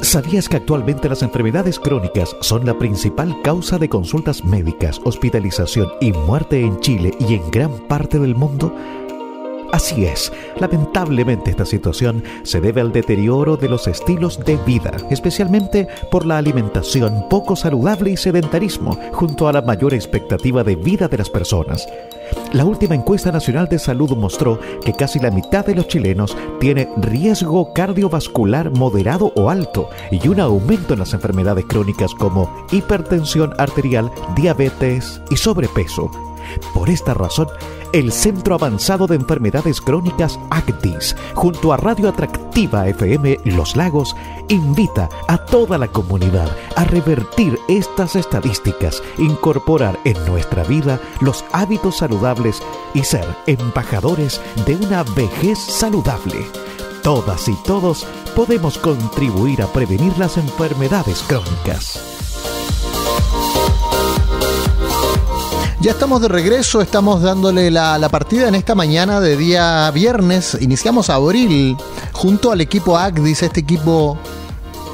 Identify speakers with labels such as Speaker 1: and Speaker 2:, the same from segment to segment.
Speaker 1: ¿Sabías que actualmente las enfermedades crónicas son la principal causa de consultas médicas, hospitalización y muerte en Chile y en gran parte del mundo? Así es, lamentablemente esta situación se debe al deterioro de los estilos de vida, especialmente por la alimentación poco saludable y sedentarismo, junto a la mayor expectativa de vida de las personas. La última encuesta nacional de salud mostró que casi la mitad de los chilenos tiene riesgo cardiovascular moderado o alto y un aumento en las enfermedades crónicas como hipertensión arterial, diabetes y sobrepeso. Por esta razón, el Centro Avanzado de Enfermedades Crónicas ACDIS, junto a Radio Atractiva FM Los Lagos, invita a toda la comunidad a revertir estas estadísticas, incorporar en nuestra vida los hábitos saludables y ser embajadores de una vejez saludable. Todas y todos podemos contribuir a prevenir las enfermedades crónicas.
Speaker 2: Ya estamos de regreso, estamos dándole la partida en esta mañana de día viernes. Iniciamos abril junto al equipo ACDIS, este equipo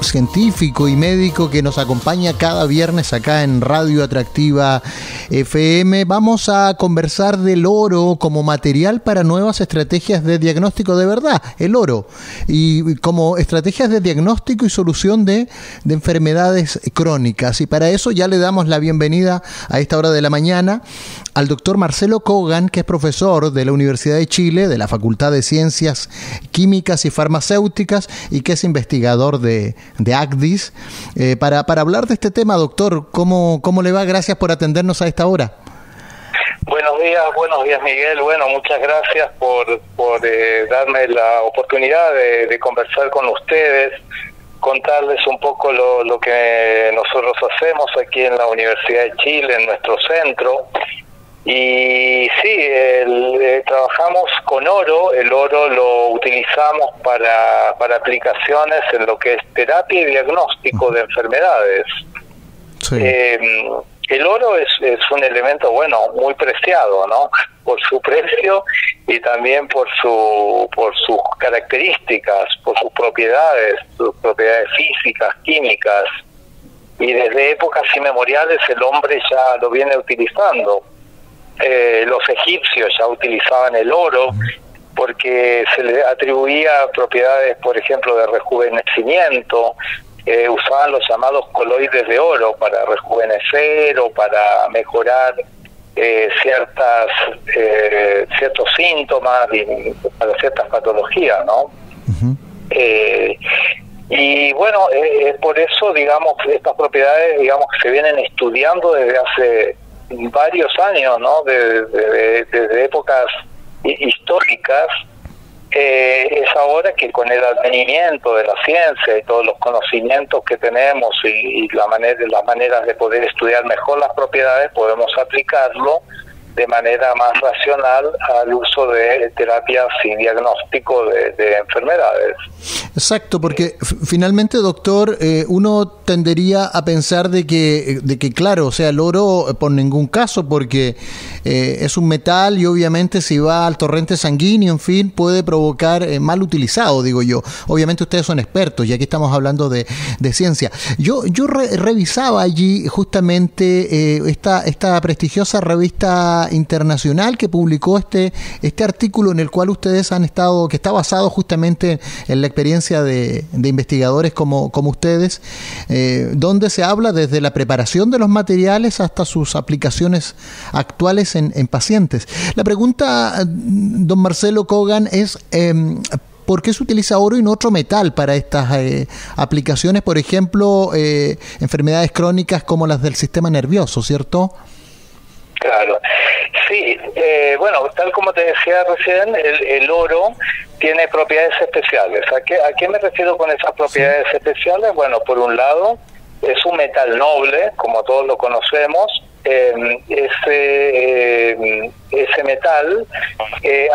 Speaker 2: científico y médico que nos acompaña cada viernes acá en Radio Atractiva FM. Vamos a conversar del oro como material para nuevas estrategias de diagnóstico de verdad, el oro, y como estrategias de diagnóstico y solución de enfermedades crónicas. Y para eso ya le damos la bienvenida a esta hora de la mañana al doctor Marcelo Kogan, que es profesor de la Universidad de Chile, de la Facultad de Ciencias Químicas y Farmacéuticas, y que es investigador de ACDIS. Para hablar de este tema, doctor, ¿cómo le va? Gracias por atendernos a esta hora.
Speaker 3: Buenos días Miguel. Bueno, muchas gracias por darme la oportunidad de conversar con ustedes, contarles un poco lo que nosotros hacemos aquí en la Universidad de Chile, en nuestro centro. Y sí, trabajamos con oro. El oro lo utilizamos para aplicaciones en lo que es terapia y diagnóstico de enfermedades. Sí. El oro es un elemento, muy preciado, ¿no? Por su precio y también por sus características, por sus propiedades físicas, químicas. Y desde épocas inmemoriales el hombre ya lo viene utilizando. Los egipcios ya utilizaban el oro porque se le atribuía propiedades, por ejemplo, de rejuvenecimiento. Usaban los llamados coloides de oro para rejuvenecer o para mejorar ciertos síntomas y para ciertas patologías, ¿no? Uh-huh. Y bueno, por eso, estas propiedades, que se vienen estudiando desde hace varios años, ¿no? Desde épocas históricas. Es ahora que con el advenimiento de la ciencia y todos los conocimientos que tenemos y las maneras de poder estudiar mejor las propiedades, podemos aplicarlo de manera más racional al uso de terapias y diagnóstico de enfermedades.
Speaker 2: Exacto, porque finalmente, doctor, uno tendería a pensar de que claro, o sea, el oro por ningún caso, porque es un metal y obviamente si va al torrente sanguíneo, en fin, puede provocar mal utilizado, digo yo. Obviamente ustedes son expertos y aquí estamos hablando de ciencia. Yo revisaba allí justamente esta prestigiosa revista internacional que publicó este artículo en el cual ustedes han estado, que está basado justamente en la experiencia de investigadores como ustedes, donde se habla desde la preparación de los materiales hasta sus aplicaciones actuales en pacientes. La pregunta, don Marcelo Kogan, es ¿por qué se utiliza oro y no otro metal para estas aplicaciones? Por ejemplo, enfermedades crónicas como las del sistema nervioso, ¿cierto?
Speaker 3: Claro, sí, tal como te decía recién, el oro tiene propiedades especiales. ¿A qué me refiero con esas propiedades especiales? Bueno, por un lado, es un metal noble, como todos lo conocemos. Ese metal,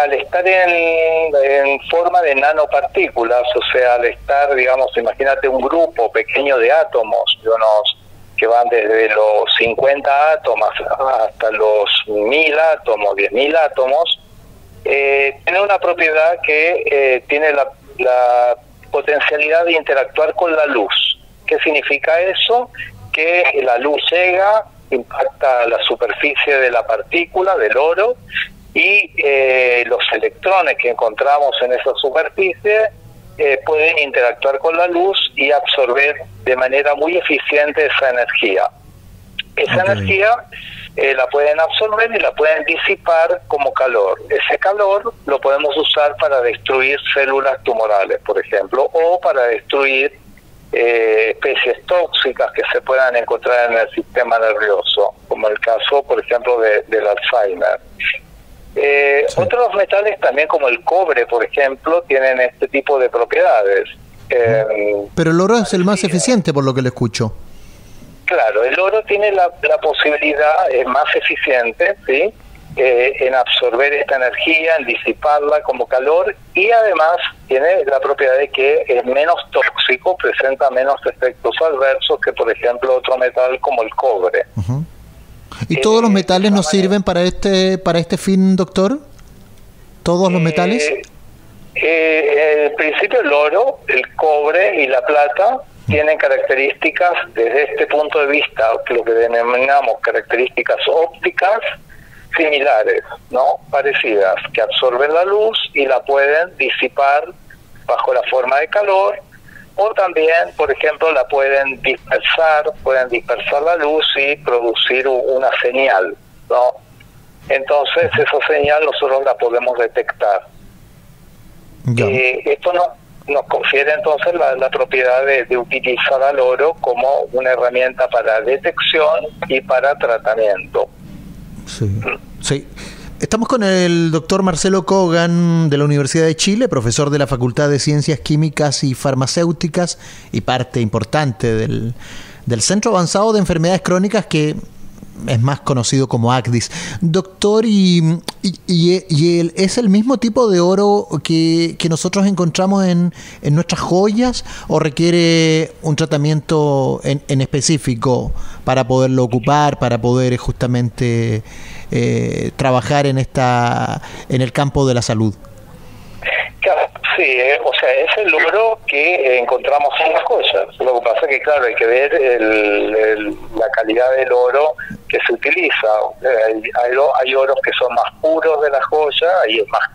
Speaker 3: al estar en forma de nanopartículas, o sea, al estar, imagínate un grupo pequeño de átomos, que van desde los 50 átomos hasta los 1000 átomos, 10.000 átomos, tiene una propiedad que tiene la potencialidad de interactuar con la luz. ¿Qué significa eso? Que la luz llega, impacta la superficie de la partícula, del oro, y los electrones que encontramos en esa superficie pueden interactuar con la luz y absorber de manera muy eficiente esa energía. Esa energía la pueden absorber y la pueden disipar como calor. Ese calor lo podemos usar para destruir células tumorales, por ejemplo, o para destruir especies tóxicas que se puedan encontrar en el sistema nervioso, como el caso, por ejemplo, del Alzheimer. Sí. Otros metales también, como el cobre, por ejemplo, tienen este tipo de propiedades.
Speaker 2: Pero el oro es el más eficiente, por lo que le escucho.
Speaker 3: Claro, el oro tiene la posibilidad, es más eficiente, ¿sí?, en absorber esta energía, en disiparla como calor, y además tiene la propiedad de que es menos tóxico, presenta menos efectos adversos que, por ejemplo, otro metal como el cobre.
Speaker 2: ¿Y todos los metales nos sirven para este fin, doctor? ¿Todos los metales?
Speaker 3: En principio el oro, el cobre y la plata tienen características desde este punto de vista, lo que denominamos características ópticas similares, ¿no? Parecidas, que absorben la luz y la pueden disipar bajo la forma de calor, o también, por ejemplo, la pueden dispersar la luz y producir una señal, ¿no? Entonces esa señal nosotros la podemos detectar. Esto nos confiere entonces la propiedad de utilizar al oro como una herramienta para detección y para tratamiento.
Speaker 2: Sí. Estamos con el doctor Marcelo Kogan de la Universidad de Chile, profesor de la Facultad de Ciencias Químicas y Farmacéuticas y parte importante del Centro Avanzado de Enfermedades Crónicas, que es más conocido como ACDIS. Doctor, ¿y es el mismo tipo de oro que nosotros encontramos en nuestras joyas, o requiere un tratamiento en específico para poderlo ocupar, para poder justamente trabajar en el campo de la salud?
Speaker 3: Claro, sí, o sea, es el oro que encontramos en las joyas. Lo que pasa es que, claro, hay que ver la calidad del oro que se utiliza. Hay oros que son más puros de la joya, y es más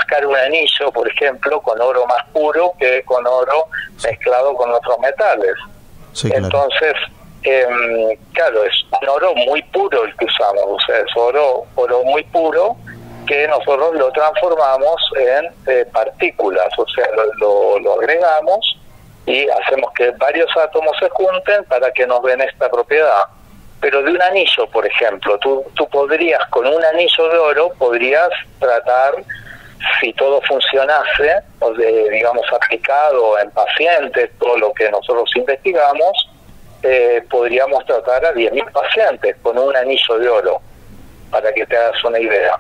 Speaker 3: caro un anillo, por ejemplo, con oro más puro que con oro mezclado con otros metales. Sí, claro. Entonces, claro, es un oro muy puro el que usamos, o sea, es oro muy puro que nosotros lo transformamos en partículas, o sea, lo agregamos y hacemos que varios átomos se junten para que nos den esta propiedad. Pero de un anillo, por ejemplo, tú podrías, con un anillo de oro, podrías tratar, si todo funcionase, o digamos aplicado en pacientes, todo lo que nosotros investigamos, podríamos tratar a 10.000 pacientes con un anillo de oro, para que te hagas una idea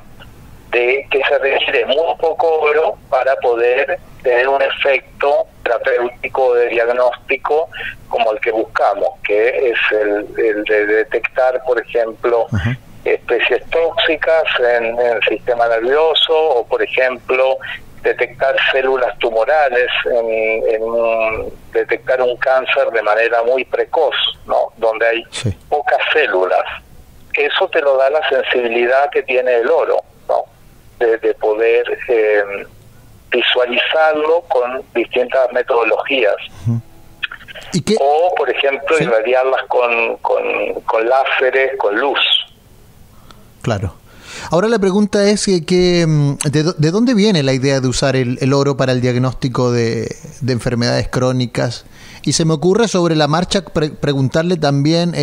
Speaker 3: de que se requiere muy poco oro para poder tener un efecto terapéutico de diagnóstico como el que buscamos, que es el de detectar, por ejemplo, especies tóxicas en el sistema nervioso, o por ejemplo detectar células tumorales, detectar un cáncer de manera muy precoz, ¿no?, donde hay pocas células. Eso te lo da la sensibilidad que tiene el oro, ¿no?, de poder visualizarlo con distintas metodologías. O, por ejemplo, irradiarlas con láseres, con luz.
Speaker 2: Claro. Ahora la pregunta es ¿de dónde viene la idea de usar el oro para el diagnóstico de enfermedades crónicas? Y se me ocurre sobre la marcha preguntarle también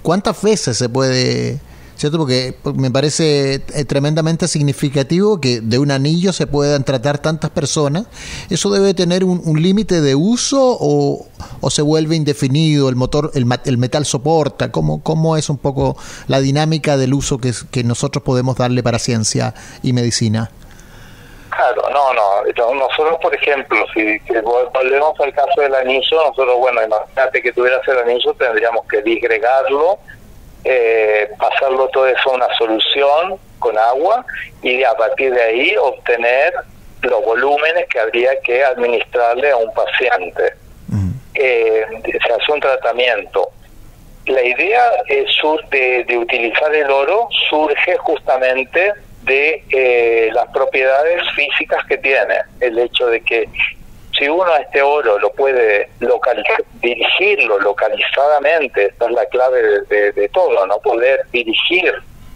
Speaker 2: cuántas veces se puede, ¿cierto? Porque me parece tremendamente significativo que de un anillo se puedan tratar tantas personas. ¿Eso debe tener un límite de uso o se vuelve indefinido? ¿El metal soporta? ¿Cómo es un poco la dinámica del uso que nosotros podemos darle para ciencia y medicina?
Speaker 3: Claro, no. Nosotros, por ejemplo, si volvemos al caso del anillo, nosotros, bueno, imagínate que tuvieras el anillo, tendríamos que disgregarlo, pasarlo todo eso a una solución con agua, y a partir de ahí obtener los volúmenes que habría que administrarle a un paciente. se hace un tratamiento. La idea de utilizar el oro surge justamente de las propiedades físicas que tiene. El hecho de que si uno a este oro lo puede dirigirlo localizadamente, esta es la clave de todo, ¿no? Poder dirigir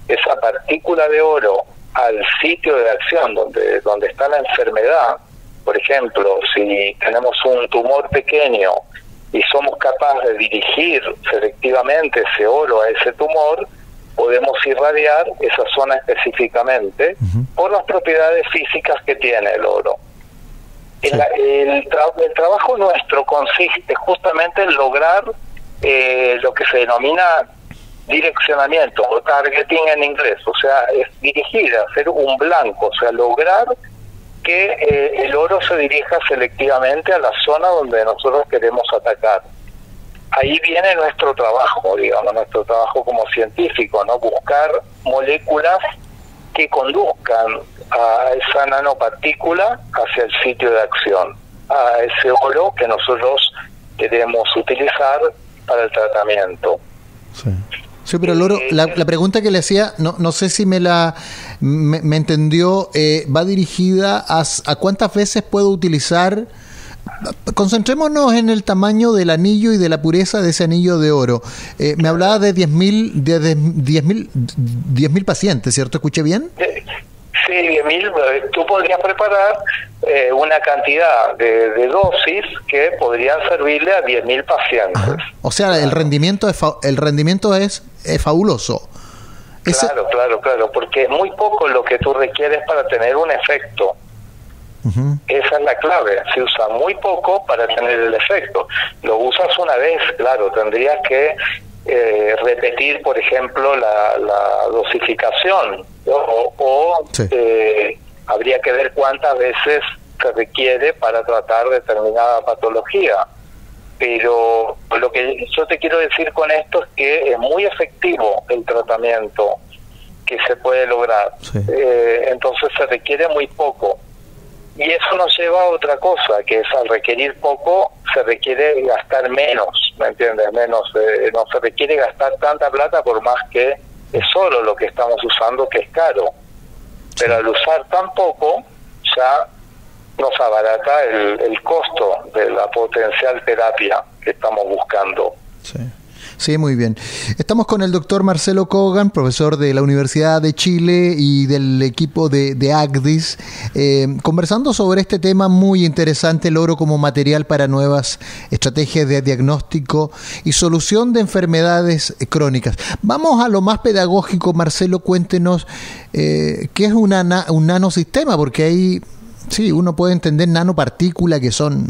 Speaker 3: esa partícula de oro al sitio de acción donde está la enfermedad. Por ejemplo, si tenemos un tumor pequeño y somos capaces de dirigir selectivamente ese oro a ese tumor, podemos irradiar esa zona específicamente por las propiedades físicas que tiene el oro. Sí. El trabajo nuestro consiste justamente en lograr lo que se denomina direccionamiento o targeting en inglés, o sea, es dirigir, hacer un blanco, o sea, lograr que el oro se dirija selectivamente a la zona donde nosotros queremos atacar. Ahí viene nuestro trabajo, digamos, nuestro trabajo como científico, ¿no? Buscar moléculas que conduzcan a esa nanopartícula hacia el sitio de acción, a ese oro que nosotros queremos utilizar para el tratamiento.
Speaker 2: Sí. Sí, pero Loro, la pregunta que le hacía, no sé si me entendió, va dirigida a cuántas veces puedo utilizar. Concentrémonos en el tamaño del anillo y de la pureza de ese anillo de oro. Me hablaba de 10.000 pacientes, ¿cierto? ¿Escuché bien?
Speaker 3: Sí, 10.000. Tú podrías preparar una cantidad de dosis que podrían servirle a 10.000 pacientes.
Speaker 2: Ajá. O sea, el rendimiento es fabuloso.
Speaker 3: Claro, porque es muy poco lo que tú requieres para tener un efecto. Esa es la clave, se usa muy poco para tener el efecto. Lo usas una vez, claro, tendrías que repetir, por ejemplo, la dosificación, sí. Habría que ver cuántas veces se requiere para tratar determinada patología. Pero lo que yo te quiero decir con esto es que es muy efectivo el tratamiento que se puede lograr. Sí. Entonces se requiere muy poco. Y eso nos lleva a otra cosa, que es al requerir poco, se requiere gastar menos, ¿me entiendes? No se requiere gastar tanta plata por más que es solo lo que estamos usando que es caro. Pero al usar tan poco, ya nos abarata el costo de la potencial terapia que estamos buscando.
Speaker 2: Sí. Sí, muy bien. Estamos con el doctor Marcelo Kogan, profesor de la Universidad de Chile y del equipo de ACDIS, conversando sobre este tema muy interesante, el oro como material para nuevas estrategias de diagnóstico y solución de enfermedades crónicas. Vamos a lo más pedagógico, Marcelo, cuéntenos qué es un nanosistema, porque ahí sí, uno puede entender nanopartículas que son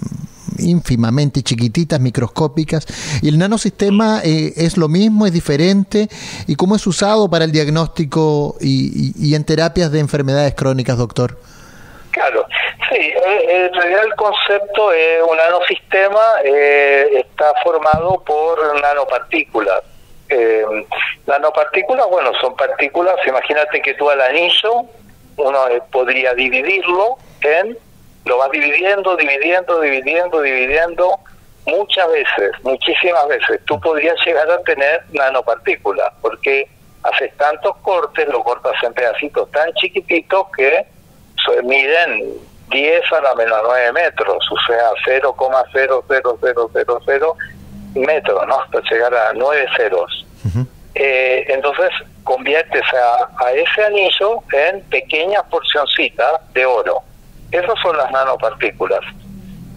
Speaker 2: ínfimamente chiquititas, microscópicas, y el nanosistema es lo mismo, es diferente, y cómo es usado para el diagnóstico y en terapias de enfermedades crónicas, doctor.
Speaker 3: Claro, sí, en realidad el concepto es un nanosistema, está formado por nanopartículas. Nanopartículas, bueno, son partículas, imagínate que tú al anillo, uno podría dividirlo lo vas dividiendo muchas veces, muchísimas veces. Tú podrías llegar a tener nanopartículas, porque haces tantos cortes, lo cortas en pedacitos tan chiquititos que miden 10 a la menos 9 metros, o sea, 0,00000 metros, ¿no? Hasta llegar a 9 ceros. Entonces, conviertes a ese anillo en pequeñas porcioncitas de oro. Esas son las nanopartículas.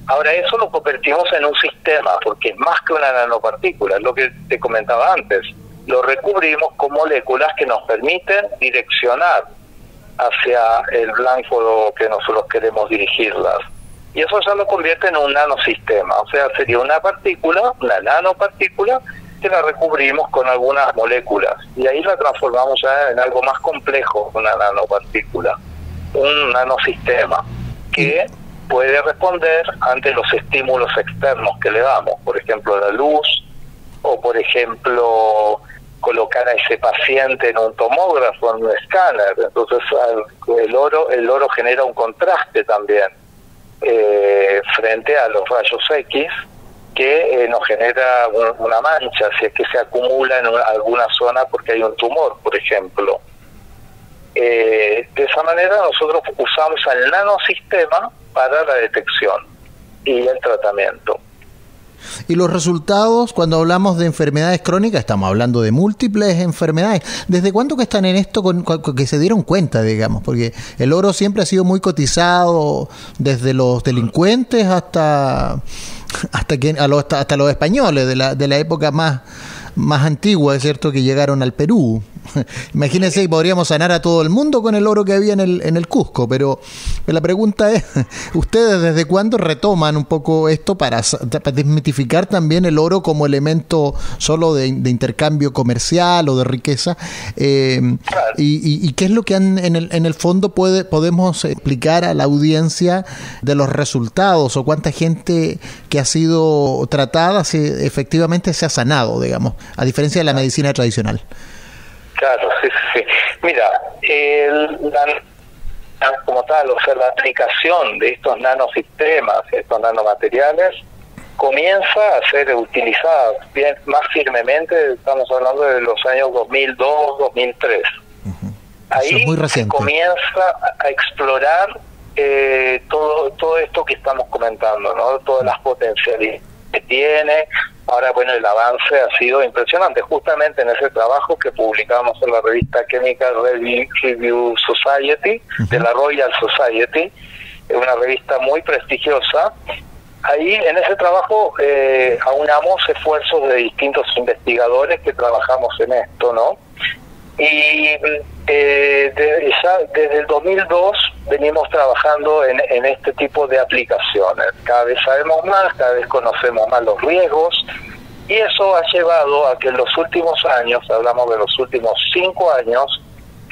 Speaker 3: Ahora, eso lo convertimos en un sistema, porque es más que una nanopartícula, es lo que te comentaba antes. Lo recubrimos con moléculas que nos permiten direccionar hacia el blanco que nosotros queremos dirigirlas. Y eso ya lo convierte en un nanosistema, o sea, sería una partícula, una nanopartícula, que la recubrimos con algunas moléculas. Y ahí la transformamos ya en algo más complejo, una nanopartícula, un nanosistema, que puede responder ante los estímulos externos que le damos, por ejemplo la luz, o por ejemplo colocar a ese paciente en un tomógrafo, en un escáner. Entonces el oro genera un contraste también frente a los rayos X, que nos genera una mancha, si es que se acumula en alguna zona porque hay un tumor, por ejemplo. De esa manera nosotros usamos el nanosistema para la detección y el tratamiento.
Speaker 2: Y los resultados, cuando hablamos de enfermedades crónicas, estamos hablando de múltiples enfermedades. ¿Desde cuándo que están en esto, que se dieron cuenta, digamos? Porque el oro siempre ha sido muy cotizado, desde los delincuentes hasta los españoles de la época más antigua, es cierto, que llegaron al Perú. Imagínense que podríamos sanar a todo el mundo con el oro que había en el Cusco, pero la pregunta es, ¿ustedes desde cuándo retoman un poco esto para desmitificar también el oro como elemento solo de intercambio comercial o de riqueza? ¿Y qué es lo que en el fondo podemos explicar a la audiencia de los resultados, o cuánta gente que ha sido tratada efectivamente se ha sanado, digamos, a diferencia de la medicina tradicional?
Speaker 3: Claro, sí. Mira, como tal, o sea, la aplicación de estos nanosistemas, estos nanomateriales, comienza a ser utilizada bien más firmemente. Estamos hablando de los años 2002, 2003. Ahí
Speaker 2: es muy reciente.
Speaker 3: Comienza a explorar todo esto que estamos comentando, ¿no? Todas las potencialidades que tiene. Ahora, bueno, el avance ha sido impresionante. Justamente en ese trabajo que publicamos en la revista Chemical Review Society, de la Royal Society, una revista muy prestigiosa, ahí en ese trabajo aunamos esfuerzos de distintos investigadores que trabajamos en esto, ¿no? Y ya desde el 2002 venimos trabajando en este tipo de aplicaciones. Cada vez sabemos más, cada vez conocemos más los riesgos, y eso ha llevado a que en los últimos años, hablamos de los últimos 5 años,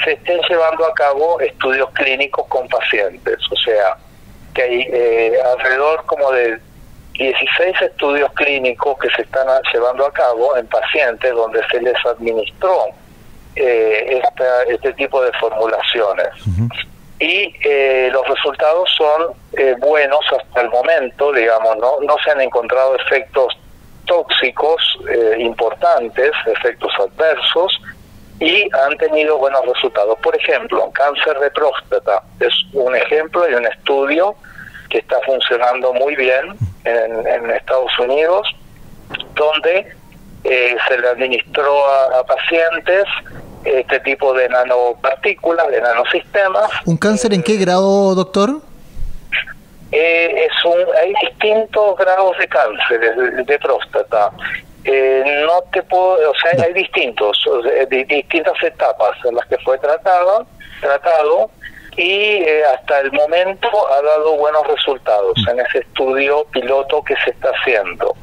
Speaker 3: se estén llevando a cabo estudios clínicos con pacientes. O sea, que hay alrededor como de 16 estudios clínicos que se están llevando a cabo en pacientes donde se les administró este tipo de formulaciones. Y los resultados son buenos hasta el momento, digamos, no se han encontrado efectos tóxicos importantes, efectos adversos, y han tenido buenos resultados. Por ejemplo, cáncer de próstata es un ejemplo y un estudio que está funcionando muy bien en Estados Unidos, donde se le administró a pacientes este tipo de nanopartículas, de nanosistemas.
Speaker 2: ¿Un cáncer en qué grado, doctor?
Speaker 3: Hay distintos grados de cáncer de próstata. No te puedo, o sea, hay distintas etapas en las que fue tratado, y hasta el momento ha dado buenos resultados en ese estudio piloto que se está haciendo,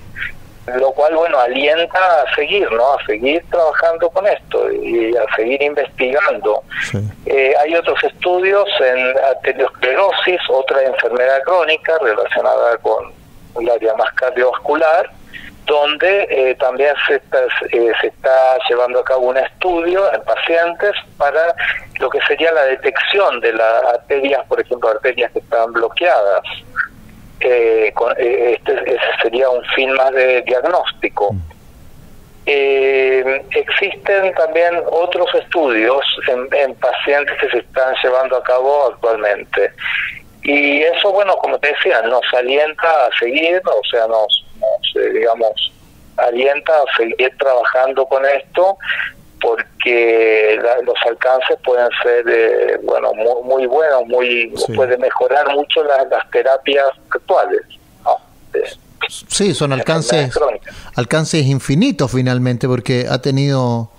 Speaker 3: lo cual, bueno, alienta a seguir, ¿no? A seguir trabajando con esto y a seguir investigando. Sí. Hay otros estudios en arteriosclerosis, otra enfermedad crónica relacionada con el área más cardiovascular, donde también se está llevando a cabo un estudio en pacientes para lo que sería la detección de las arterias, por ejemplo, arterias que están bloqueadas. Ese sería un fin más de diagnóstico. Existen también otros estudios en pacientes que se están llevando a cabo actualmente, y eso, bueno, como te decía, nos alienta a seguir, o sea, nos alienta a seguir trabajando con esto, porque los alcances pueden ser muy buenos, sí. Puede mejorar mucho las terapias actuales, ¿no?
Speaker 2: Sí, son alcances infinitos finalmente, porque ha tenido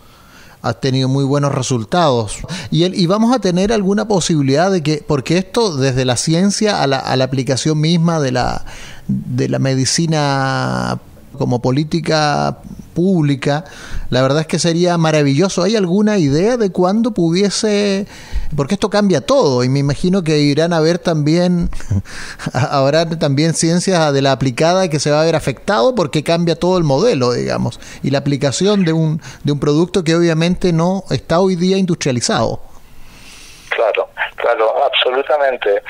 Speaker 2: muy buenos resultados. Y vamos a tener alguna posibilidad de que, porque esto desde la ciencia a la aplicación misma de la medicina como política pública, la verdad es que sería maravilloso. ¿Hay alguna idea de cuándo pudiese? Porque esto cambia todo, y me imagino que irán a ver también, habrá también ciencias de la aplicada que se va a ver afectado, porque cambia todo el modelo, digamos, y la aplicación de un producto que obviamente no está hoy día industrializado.
Speaker 3: Claro, absolutamente.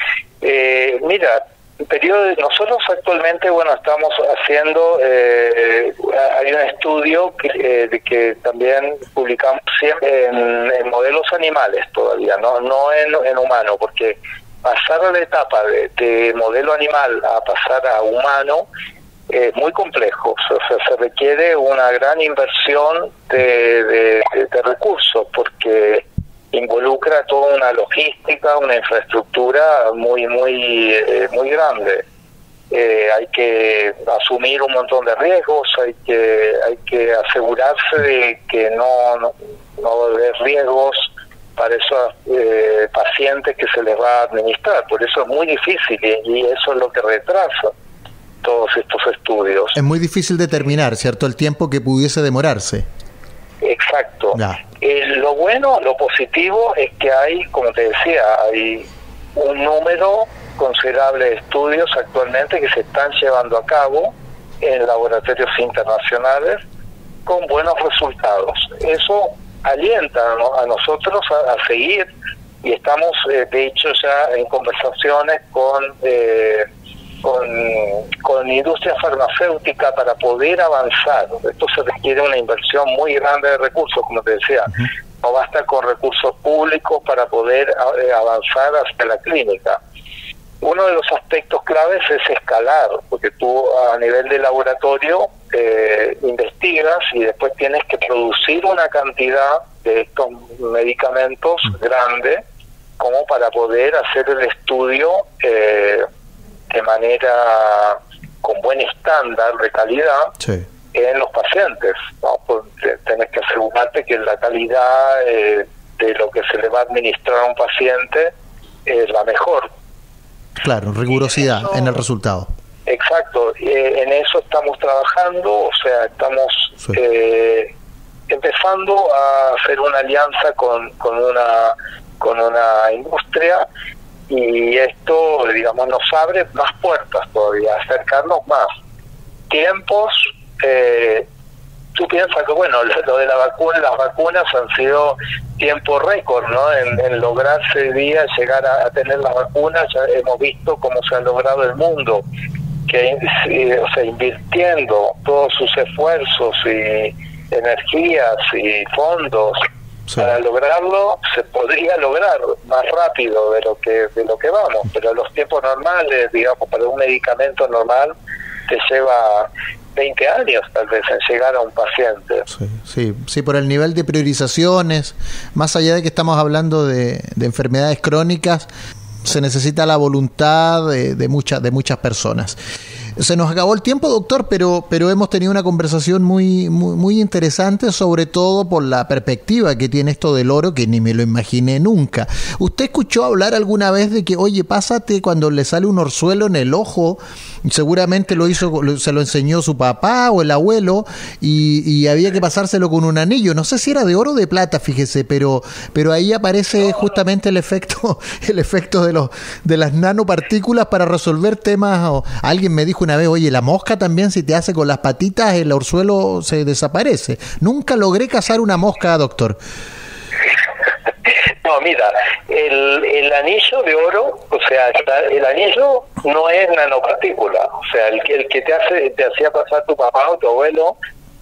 Speaker 3: Mira, periodo, nosotros actualmente, bueno, estamos haciendo, hay un estudio que también publicamos siempre en modelos animales todavía, no en humano, porque pasar a la etapa de modelo animal a pasar a humano es muy complejo. O sea, se requiere una gran inversión de recursos, porque involucra toda una logística, una infraestructura muy grande. Hay que asumir un montón de riesgos, hay que asegurarse de que no va a haber riesgos para esos pacientes que se les va a administrar. Por eso es muy difícil, y eso es lo que retrasa todos estos estudios.
Speaker 2: Es muy difícil determinar, ¿cierto?, el tiempo que pudiese demorarse.
Speaker 3: Exacto. Lo bueno, lo positivo es que hay, como te decía, hay un número considerable de estudios actualmente que se están llevando a cabo en laboratorios internacionales con buenos resultados. Eso alienta, ¿no?, a nosotros a seguir, y estamos de hecho ya en conversaciones con industria farmacéutica para poder avanzar. Esto se requiere una inversión muy grande de recursos, como te decía. No basta con recursos públicos para poder avanzar hacia la clínica. Uno de los aspectos claves es escalar, porque tú a nivel de laboratorio investigas y después tienes que producir una cantidad de estos medicamentos grande como para poder hacer el estudio de manera con buen estándar de calidad. Sí. En los pacientes, ¿no? Pues tenés que asegurarte que la calidad de lo que se le va a administrar a un paciente es la mejor.
Speaker 2: Claro, rigurosidad en el resultado.
Speaker 3: Exacto, en eso estamos trabajando, o sea, estamos empezando a hacer una alianza con una industria, y esto, digamos, nos abre más puertas todavía, acercarnos más. Tiempos, tú piensas que, bueno, lo de la vacuna, las vacunas han sido tiempo récord, ¿no? En lograr ese día, llegar a tener las vacunas. Ya hemos visto cómo se ha logrado el mundo, que o sea, invirtiendo todos sus esfuerzos y energías y fondos. Sí. Para lograrlo se podría lograr más rápido de lo que vamos, pero los tiempos normales, digamos, para un medicamento normal te lleva 20 años tal vez en llegar a un paciente.
Speaker 2: Sí, por el nivel de priorizaciones, más allá de que estamos hablando de enfermedades crónicas, se necesita la voluntad de muchas personas. Se nos acabó el tiempo, doctor, pero hemos tenido una conversación muy interesante, sobre todo por la perspectiva que tiene esto del oro, que ni me lo imaginé nunca. ¿Usted escuchó hablar alguna vez de que, oye, pásate cuando le sale un orzuelo en el ojo? Seguramente se lo enseñó su papá o el abuelo, y había que pasárselo con un anillo. No sé si era de oro o de plata, fíjese, pero ahí aparece justamente el efecto de las nanopartículas para resolver temas. Alguien me dijo una vez, oye, la mosca también, si te hace con las patitas, el orzuelo se desaparece. Nunca logré cazar una mosca, doctor.
Speaker 3: No, mira, el anillo de oro, o sea, el anillo no es nanopartícula, o sea, el que te hacía pasar tu papá o tu abuelo,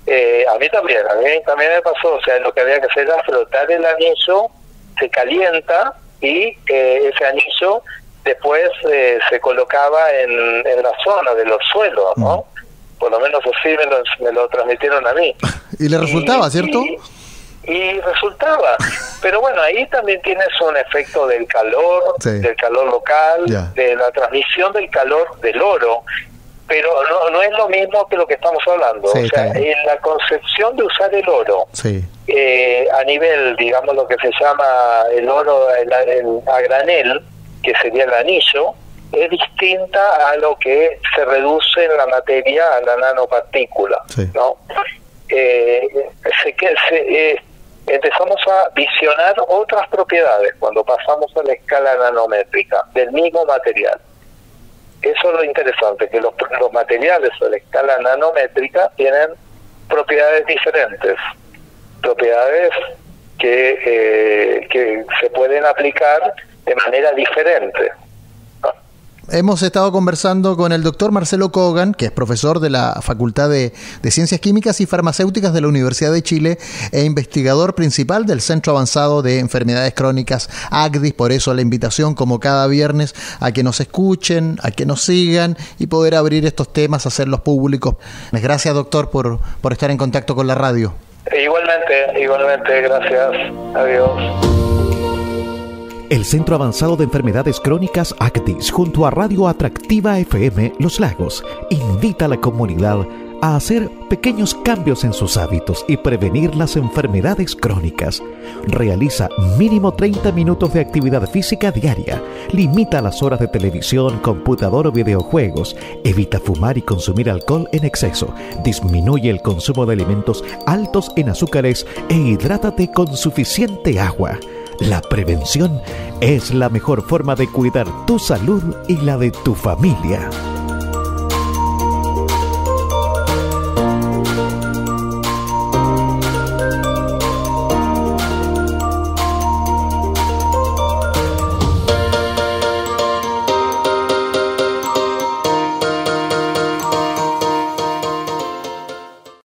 Speaker 3: a mí también me pasó, o sea, lo que había que hacer era frotar el anillo, se calienta, y ese anillo después se colocaba en la zona del orzuelo, ¿no? Por lo menos así me lo transmitieron a mí.
Speaker 2: ¿Y le resultaba, cierto?
Speaker 3: Y resultaba, pero bueno, ahí también tienes un efecto del calor, del calor local, de la transmisión del calor del oro, pero no es lo mismo que lo que estamos hablando. O sea, en la concepción de usar el oro, a nivel, digamos, lo que se llama el oro a granel, que sería el anillo, es distinta a lo que se reduce en la materia a la nanopartícula, ¿no? Empezamos a visionar otras propiedades cuando pasamos a la escala nanométrica del mismo material. Eso es lo interesante, que los materiales a la escala nanométrica tienen propiedades diferentes, propiedades que se pueden aplicar de manera diferente.
Speaker 2: hemos estado conversando con el doctor Marcelo Kogan, que es profesor de la Facultad de Ciencias Químicas y Farmacéuticas de la Universidad de Chile e investigador principal del Centro Avanzado de Enfermedades Crónicas ACDIS. Por eso la invitación, como cada viernes, a que nos escuchen, a que nos sigan y poder abrir estos temas, hacerlos públicos. Gracias, doctor, por estar en contacto con la radio.
Speaker 3: Igualmente, gracias. Adiós.
Speaker 1: El Centro Avanzado de Enfermedades Crónicas ACDIS, junto a Radio Atractiva FM Los Lagos, invita a la comunidad a hacer pequeños cambios en sus hábitos y prevenir las enfermedades crónicas. Realiza mínimo 30 minutos de actividad física diaria. Limita las horas de televisión, computador o videojuegos. Evita fumar y consumir alcohol en exceso. Disminuye el consumo de alimentos altos en azúcares e hidrátate con suficiente agua. La prevención es la mejor forma de cuidar tu salud y la de tu familia.